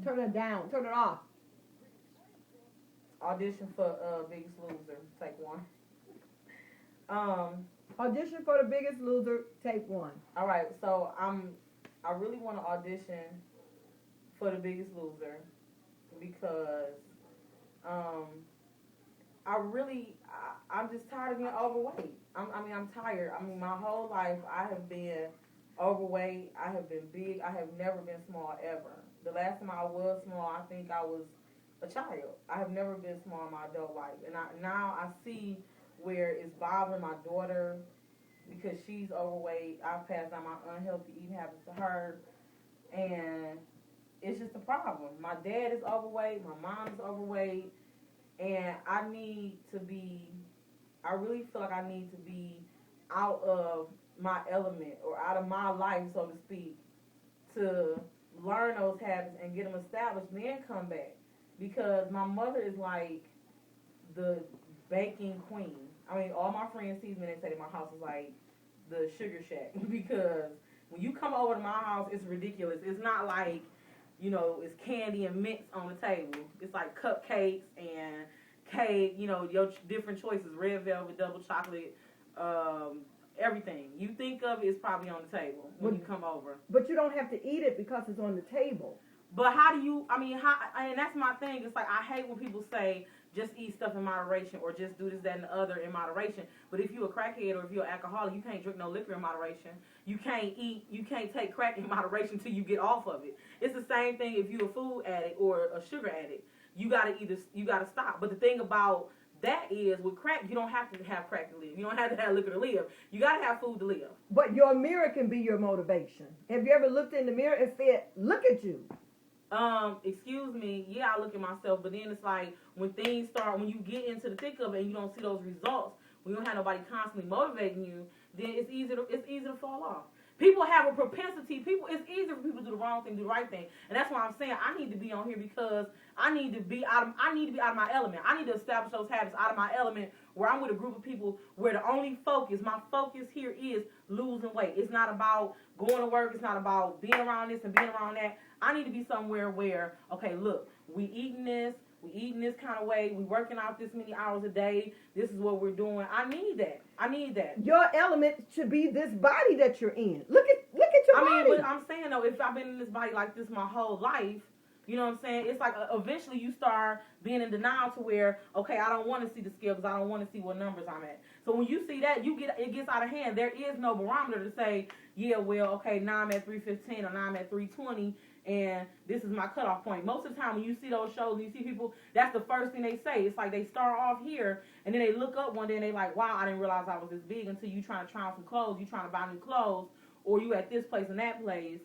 Turn it down. Turn it off. Audition for Biggest Loser. Take one. Um. Audition for the Biggest Loser. Take one. All right. So I really want to audition for the Biggest Loser because um I'm just tired of being overweight. I'm tired. I mean, my whole life I have been overweight. I have been big. I have never been small ever. The last time I was small, I think I was a child. I have never been small in my adult life, and now I see where it's bothering my daughter because she's overweight. I've passed down my unhealthy eating habits to her, and it's just a problem. My dad is overweight. My mom is overweight. And I really feel like I need to be out of my element or out of my life, so to speak, to learn those habits and get them established, then come back. Because my mother is like the baking queen. I mean, all my friends see me and they say that my house is like the sugar shack. Because when you come over to my house, it's ridiculous. It's not like, it's candy and mints on the table. It's like cupcakes and cake, your different choices, red velvet, double chocolate, everything. You think of it is probably on the table when you come over. But you don't have to eat it because it's on the table. But and that's my thing. It's like, I hate when people say, just eat stuff in moderation or just do this, that, and the other in moderation. But if you're a crackhead or if you're an alcoholic, you can't drink no liquor in moderation. You can't take crack in moderation until you get off of it. It's the same thing if you're a food addict or a sugar addict. You gotta stop. But the thing about that is, with crack, you don't have to have crack to live. You don't have to have liquor to live. You gotta have food to live. But your mirror can be your motivation. Have you ever looked in the mirror and said, look at you? Excuse me, yeah, I look at myself, but then it's like when you get into the thick of it and you don't see those results, when you don't have nobody constantly motivating you, then it's easy to fall off. People have a propensity. It's easier for people to do the wrong thing, do the right thing, and that's why I'm saying I need to be on here because I need to be out of my element. I need to establish those habits out of my element where I'm with a group of people where my focus here is losing weight. It's not about going to work. It's not about being around this and being around that. I need to be somewhere where, okay, look, we eating this kind of way, we working out this many hours a day, this is what we're doing. I need that. Your element should be this body that you're in. Look at your body. But I'm saying, though, if I've been in this body like this my whole life, you know what I'm saying? It's like eventually you start being in denial to where, okay, I don't want to see the scale because I don't want to see what numbers I'm at. So when you see that, it gets out of hand. There is no barometer to say, yeah, well, okay, now I'm at 315 or now I'm at 320. And this is my cutoff point. Most of the time when you see those shows and you see people, that's the first thing they say. It's like they start off here and then they look up one day and they like, wow, I didn't realize I was this big, until you trying to try on some clothes, you trying to buy new clothes, or you at this place and that place,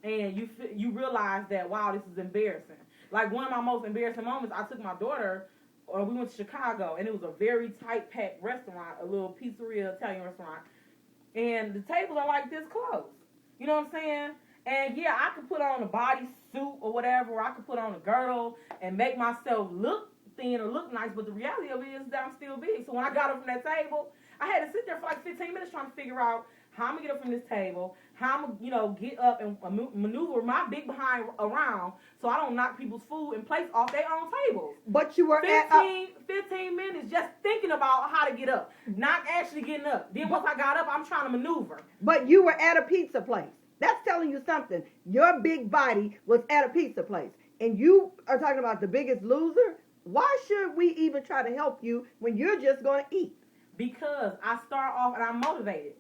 and you realize that, wow, this is embarrassing. Like one of my most embarrassing moments, I took my daughter, we went to Chicago, and it was a very tight packed restaurant, a little pizzeria Italian restaurant, and the tables are like this close. You know what I'm saying? And yeah, I could put on a bodysuit or whatever, or I could put on a girdle and make myself look thin or look nice, but the reality of it is that I'm still big. So when I got up from that table, I had to sit there for like 15 minutes trying to figure out how I'm going to get up from this table, how I'm going to, get up and maneuver my big behind around so I don't knock people's food and plates off their own tables. But you were 15 minutes just thinking about how to get up, not actually getting up. Then once I got up, I'm trying to maneuver. But you were at a pizza place. That's telling you something. Your big body was at a pizza place. And you are talking about the Biggest Loser? Why should we even try to help you when you're just going to eat? Because I start off and I'm motivated.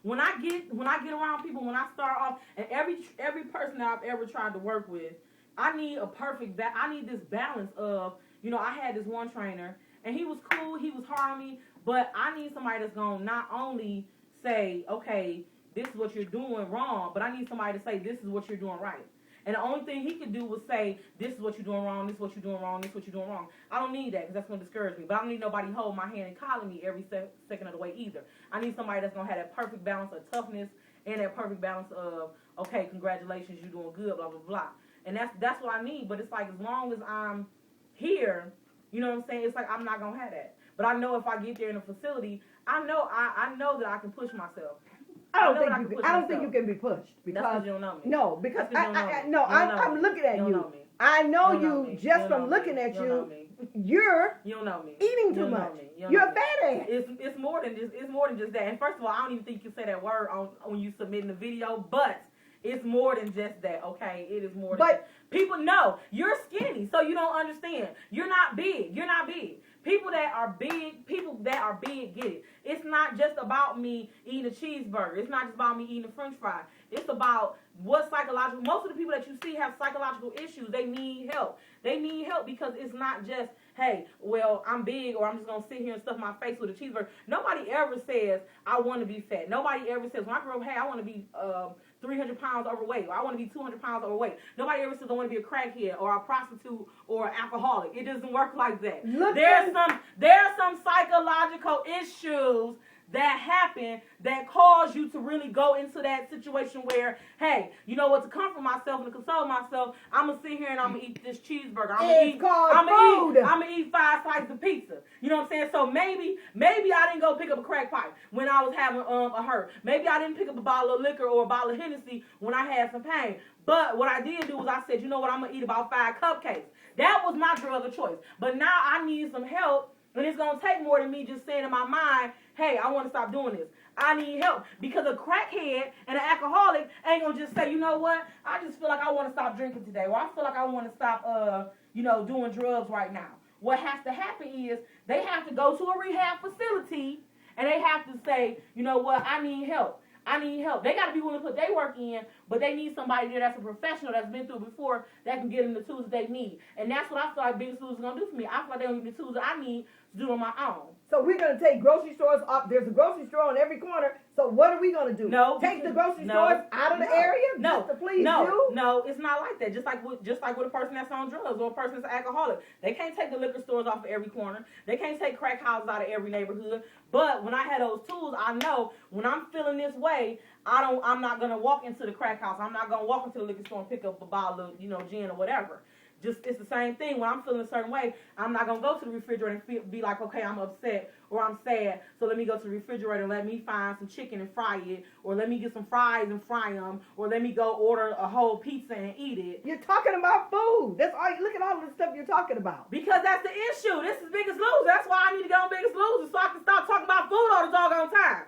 When I get around people, when I start off, and every person that I've ever tried to work with, I need I need this balance of, I had this one trainer, and he was cool, he was hard on me, but I need somebody that's going to not only say, okay, this is what you're doing wrong, but I need somebody to say, this is what you're doing right. And the only thing he could do was say, this is what you're doing wrong, this is what you're doing wrong, this is what you're doing wrong. I don't need that because that's going to discourage me. But I don't need nobody holding my hand and calling me every second of the way either. I need somebody that's going to have that perfect balance of toughness and that perfect balance of, okay, congratulations, you're doing good, blah, blah, blah. And that's what I need. But it's like, as long as I'm here, you know what I'm saying? It's like I'm not going to have that. But I know if I get there in a facility, I know that I can push myself. I don't know what think you can can. push I don't think myself. you can be pushed That's because you don't know me. no, because That's 'cause you don't know me. no, You don't know I'm me. looking at You don't you. know me. I know You don't know you me. just You from don't know looking me. at You don't know me. You're You don't know me. eating You too don't know much. me. You don't You're know a me. fat ass. It's more than just that. And first of all, I don't even think you say that word on when you submitting the video, but it's more than just that, okay? It is more than But people know you're skinny, so you don't understand. You're not big. You're not big. People that are big get it. It's not just about me eating a cheeseburger. It's not just about me eating a french fry. It's about what psychological, most of the people that you see have psychological issues. They need help. They need help because it's not just, hey, well, I'm big or I'm just going to sit here and stuff my face with a cheeseburger. Nobody ever says, I want to be fat. Nobody ever says, when I grow up, hey, I want to be 300 pounds overweight, or I want to be 200 pounds overweight. Nobody ever says I want to be a crackhead or a prostitute or an alcoholic. It doesn't work like that. There are some psychological issues that happen that cause you to really go into that situation where, hey, you know what, to comfort myself and to console myself, I'm going to sit here and I'm going to eat this cheeseburger. I'm going to eat 5 slices of pizza. You know what I'm saying? So maybe I didn't go pick up a crack pipe when I was having a hurt. Maybe I didn't pick up a bottle of liquor or a bottle of Hennessy when I had some pain. But what I did do was I said, you know what, I'm going to eat about 5 cupcakes. That was my drug of choice. But now I need some help, and it's going to take more than me just saying in my mind, hey, I want to stop doing this. I need help. Because a crackhead and an alcoholic ain't going to just say, you know what, I just feel like I want to stop drinking today, or I feel like I want to stop, doing drugs right now. What has to happen is they have to go to a rehab facility, and they have to say, you know what, I need help. I need help. They got to be willing to put their work in, but they need somebody there that's a professional that's been through it before that can get them the tools that they need. And that's what I feel like Biggest Loser is going to do for me. I feel like they're going to give me the tools that I need to do on my own. So we're going to take grocery stores off. There's a grocery store on every corner. So what are we going to do? No. Take the grocery stores out of the area just to please you? No, it's not like that. Just like with a person that's on drugs or a person that's an alcoholic. They can't take the liquor stores off of every corner. They can't take crack houses out of every neighborhood. But when I had those tools, I know when I'm feeling this way, I'm not going to walk into the crack house. I'm not going to walk into the liquor store and pick up a bottle of, gin or whatever. It's the same thing. When I'm feeling a certain way, I'm not going to go to the refrigerator and be like, okay, I'm upset or I'm sad, so let me go to the refrigerator and let me find some chicken and fry it, or let me get some fries and fry them, or let me go order a whole pizza and eat it. You're talking about food. That's all. Look at all the stuff you're talking about. Because that's the issue. This is Biggest Loser. That's why I need to get on Biggest Loser so I can stop talking about food all the doggone time.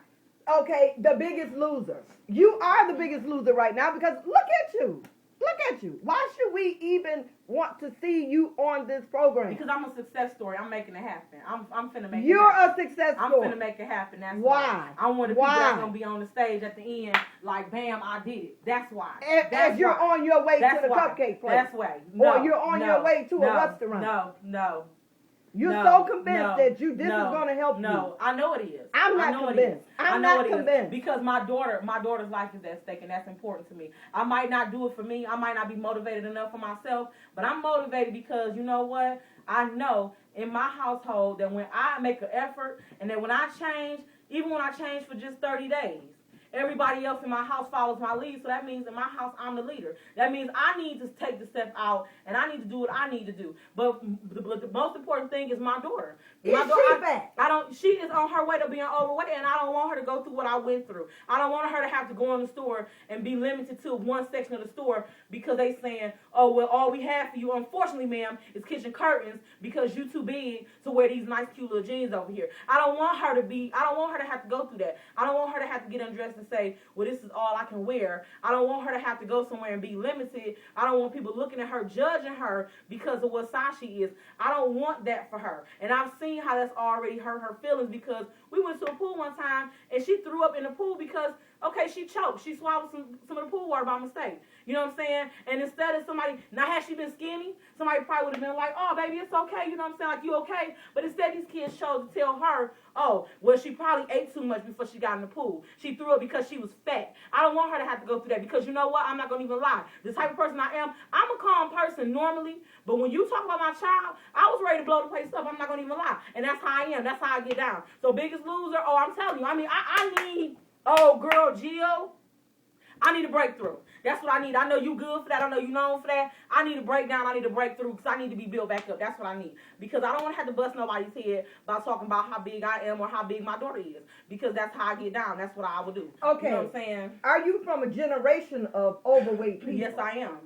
Okay, the Biggest Loser. You are the biggest loser right now because look at you. Look at you. Why should we even want to see you on this program? Because I'm a success story. I'm making it happen. I'm finna make You're it happen. a success story. I'm finna make it happen. That's why. I'm one of the people that's going to be on the stage at the end like, bam, I did it. That's why. As you're on your way to the cupcake place. That's why. No, or you're on your way to a restaurant. No. You're so convinced that this is going to help you. No, I know it is. I'm not convinced. I'm not convinced. Because my daughter's life is at stake, and that's important to me. I might not do it for me. I might not be motivated enough for myself, but I'm motivated because, you know what? I know in my household that when I make an effort and that when I change, even when I change for just 30 days, everybody else in my house follows my lead, so that means in my house, I'm the leader. That means I need to take the step out, and I need to do what I need to do. But the most important thing is my daughter. She is on her way to being overweight, and I don't want her to go through what I went through. I don't want her to have to go in the store and be limited to one section of the store because they saying, oh, well, all we have for you, unfortunately, ma'am, is kitchen curtains because you too big to wear these nice, cute little jeans over here. I don't want her to have to go through that. I don't want her to have to get undressed and say, well, this is all I can wear. I don't want her to have to go somewhere and be limited. I don't want people looking at her, judging her because of what size she is. I don't want that for her. And I've seen how that's already hurt her feelings because we went to a pool one time and she threw up in the pool because, okay, she choked. She swallowed some of the pool water by mistake. You know what I'm saying? And instead of somebody, now had she been skinny, somebody probably would have been like, oh, baby, it's okay. You know what I'm saying? Like, you okay? But instead, these kids chose to tell her, oh, well, she probably ate too much before she got in the pool. She threw up because she was fat. I don't want her to have to go through that because you know what? I'm not going to even lie. The type of person I am, I'm a calm person normally, but when you talk about my child, I was ready to blow the place up. I'm not going to even lie. And that's how I am. That's how I get down. So Biggest Loser, oh, I'm telling you. I mean, I need, oh, girl, Gio. I need a breakthrough. That's what I need. I know you good for that. I know you known for that. I need a breakdown. I need a breakthrough because I need to be built back up. That's what I need. Because I don't want to have to bust nobody's head by talking about how big I am or how big my daughter is. Because that's how I get down. That's what I would do. Okay. You know what I'm saying? Are you from a generation of overweight people? Yes, I am.